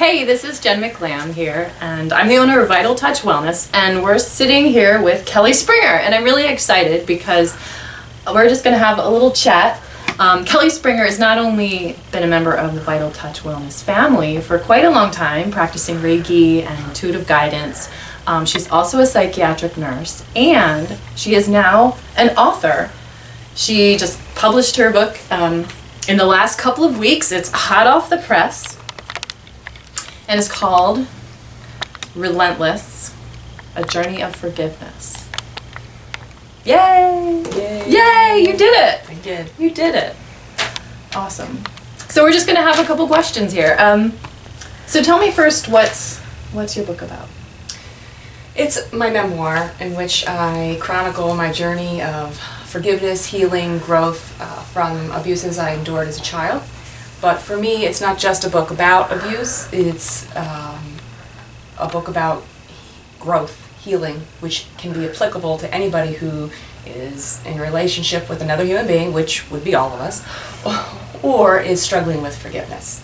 Hey, this is Jen McLam here, and I'm the owner of Vital Touch Wellness, and we're sitting here with Kellie Springer, and I'm really excited because we're just going to have a little chat. Kellie Springer has not only been a member of the Vital Touch Wellness family for quite a long time, practicing Reiki and intuitive guidance. She's also a psychiatric nurse, and she is now an author. She just published her book in the last couple of weeks. It's hot off the press, and it's called Relentless, A Journey of Forgiveness. Yay! Yay! Yay! You did it! I did. You did it. Awesome. So we're just going to have a couple questions here. So tell me first, what's your book about? It's my memoir in which I chronicle my journey of forgiveness, healing, growth from abuses I endured as a child. But for me, it's not just a book about abuse, it's a book about growth, healing, which can be applicable to anybody who is in a relationship with another human being, which would be all of us, or is struggling with forgiveness.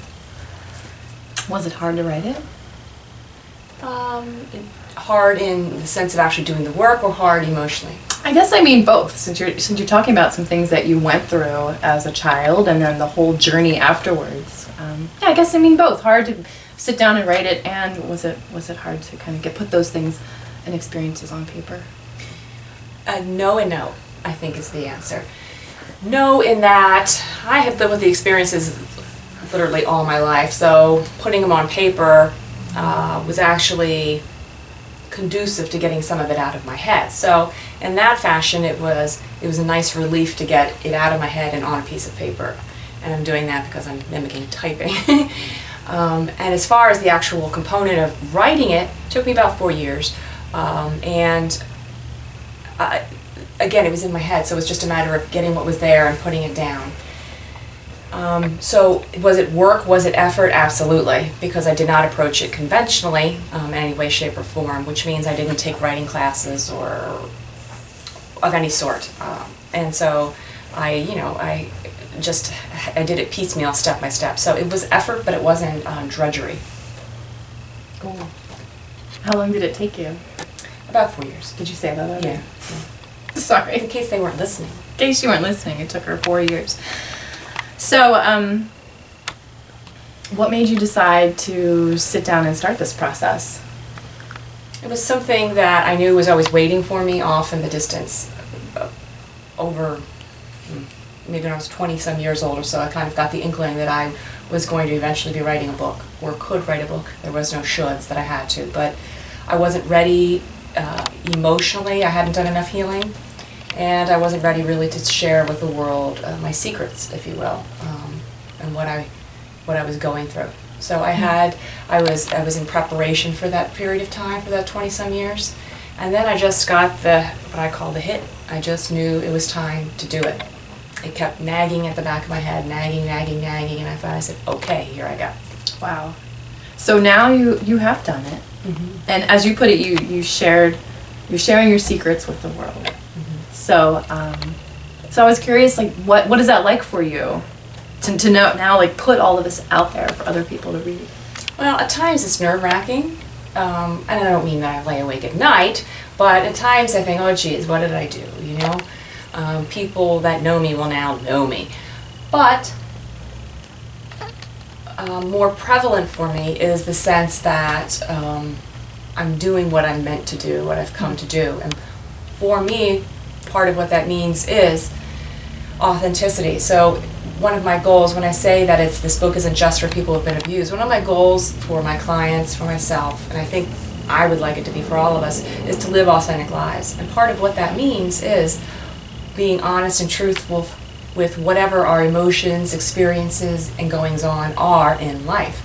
Was it hard to write it? Hard in the sense of actually doing the work, or hard emotionally? I guess I mean both, since you're talking about some things that you went through as a child and then the whole journey afterwards. Yeah, I guess I mean both. Hard to sit down and write it, and was it hard to kind of put those things and experiences on paper? No and no, I think is the answer. No in that I have lived with the experiences literally all my life, so putting them on paper was actually conducive to getting some of it out of my head. So in that fashion, it was a nice relief to get it out of my head and on a piece of paper. And I'm doing that because I'm mimicking typing. And as far as the actual component of writing it took me about 4 years. Again, it was in my head, so it was just a matter of getting what was there and putting it down. So was it work, was it effort? Absolutely, because I did not approach it conventionally in any way, shape, or form, which means I didn't take writing classes or of any sort. And so I did it piecemeal, step by step. So it was effort, but it wasn't drudgery. Cool. How long did it take you? About 4 years. Did you say that already? Yeah. Sorry. In case they weren't listening. In case you weren't listening, it took her 4 years. So, what made you decide to sit down and start this process? It was something that I knew was always waiting for me off in the distance. Over, maybe when I was 20-some years old or so, I kind of got the inkling that I was going to eventually be writing a book, or could write a book. There was no shoulds that I had to, but I wasn't ready emotionally. I hadn't done enough healing. And I wasn't ready really to share with the world my secrets, if you will, and what I was going through. So I was in preparation for that period of time, for that 20-some years, and then I just got what I call the hit. I just knew it was time to do it. It kept nagging at the back of my head, nagging, and I finally said, okay, here I go. Wow. So now you have done it, and as you put it, you're sharing your secrets with the world. So, so I was curious, like, what is that like for you, to know now, like, put all of this out there for other people to read? Well, at times it's nerve-wracking, and I don't mean that I lay awake at night, but at times I think, oh geez, what did I do, you know? People that know me will now know me. But more prevalent for me is the sense that I'm doing what I'm meant to do, what I've come to do. And for me, part of what that means is authenticity. So one of my goals, when I say that this book isn't just for people who have been abused, one of my goals for my clients, for myself, and I think I would like it to be for all of us, is to live authentic lives. And part of what that means is being honest and truthful with whatever our emotions, experiences, and goings on are in life.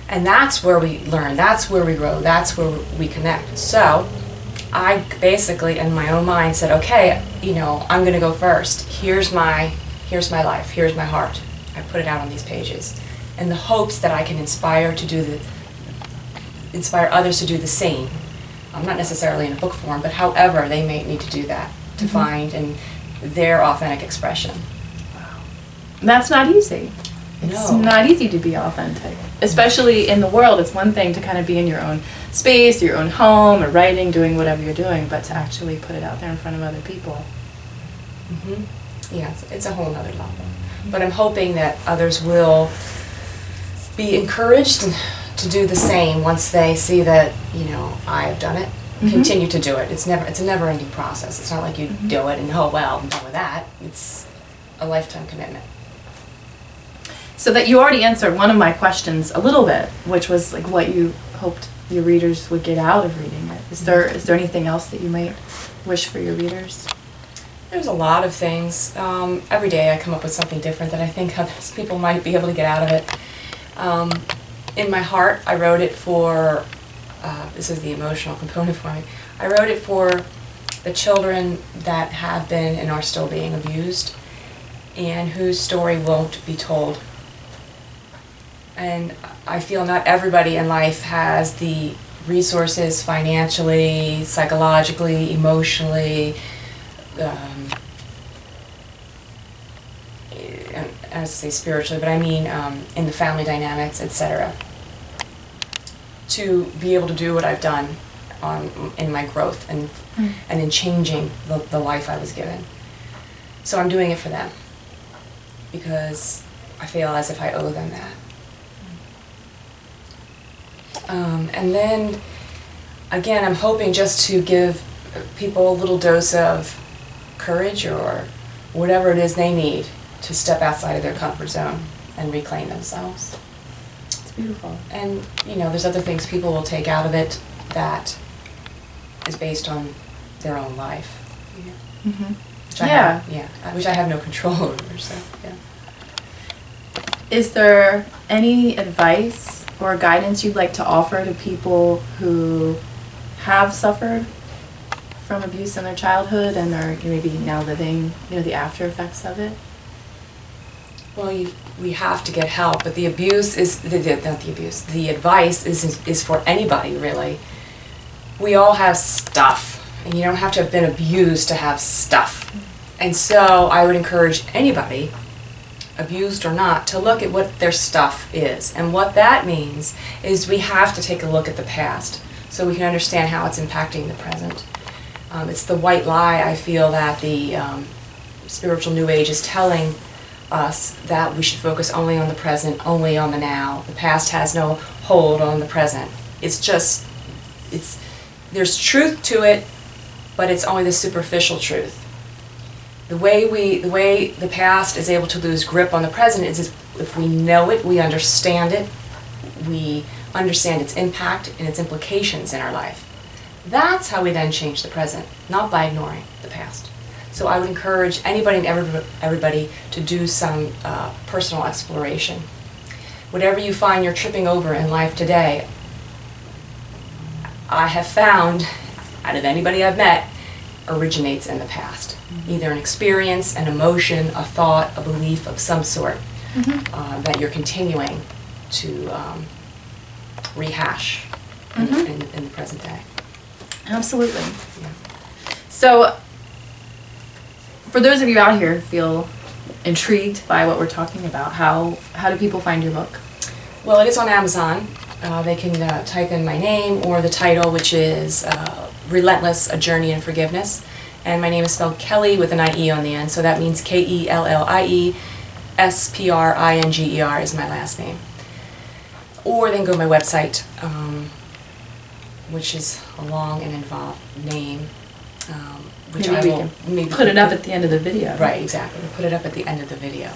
And that's where we learn, that's where we grow, that's where we connect. So I basically, in my own mind, said, okay, you know, I'm going to go first. Here's my life, here's my heart. I put it out on these pages in the hopes that I can inspire others to do the same. Not necessarily in a book form, but however they may need to do that, to find their authentic expression. Wow. That's not easy. It's not easy to be authentic. Especially in the world, it's one thing to kind of be in your own space, your own home, or writing, doing whatever you're doing, but to actually put it out there in front of other people. Yeah, it's a whole nother level. But I'm hoping that others will be encouraged to do the same once they see that, you know, I've done it. Continue to do it. It's a never-ending process. It's not like you do it and, oh, well, I'm done with that. It's a lifetime commitment. So that you already answered one of my questions a little bit, which was like what you hoped your readers would get out of reading it. Is there anything else that you might wish for your readers? There's a lot of things. Every day I come up with something different that I think others people might be able to get out of it. In my heart, I wrote it for, this is the emotional component for me, I wrote it for the children that have been and are still being abused and whose story won't be told. And I feel not everybody in life has the resources financially, psychologically, emotionally, I was to say spiritually, but I mean in the family dynamics, etc., to be able to do what I've done in my growth and in changing the life I was given. So I'm doing it for them because I feel as if I owe them that. And then, again, I'm hoping just to give people a little dose of courage or whatever it is they need to step outside of their comfort zone and reclaim themselves. It's beautiful. And, you know, there's other things people will take out of it that is based on their own life. Which I have no control over, so, yeah. Is there any advice or guidance you'd like to offer to people who have suffered from abuse in their childhood and are maybe now living, you know, the after effects of it? Well, we have to get help, but the abuse is, not the abuse, the advice is for anybody, really. We all have stuff, and you don't have to have been abused to have stuff. And so I would encourage anybody, abused or not, to look at what their stuff is. And what that means is we have to take a look at the past so we can understand how it's impacting the present. It's the white lie, I feel, that the spiritual New Age is telling us, that we should focus only on the present, only on the now. The past has no hold on the present. It's just, there's truth to it, but it's only the superficial truth. The way the past is able to lose grip on the present is if we know it, we understand it, we understand its impact and its implications in our life. That's how we then change the present, not by ignoring the past. So I would encourage anybody and everybody to do some personal exploration. Whatever you find you're tripping over in life today, I have found, out of anybody I've met, originates in the past. Either an experience, an emotion, a thought, a belief of some sort that you're continuing to rehash in the present day. Absolutely. Yeah. So, for those of you out here who feel intrigued by what we're talking about, how do people find your book? Well, it is on Amazon. They can type in my name or the title, which is Relentless, A Journey in Forgiveness. And my name is spelled Kellie with an I-E on the end, so that means Kellie, Springer is my last name. Or they can go to my website, which is a long and involved name, which Maybe I we will can put it up at the end of the video. Right, exactly. We'll put it up at the end of the video.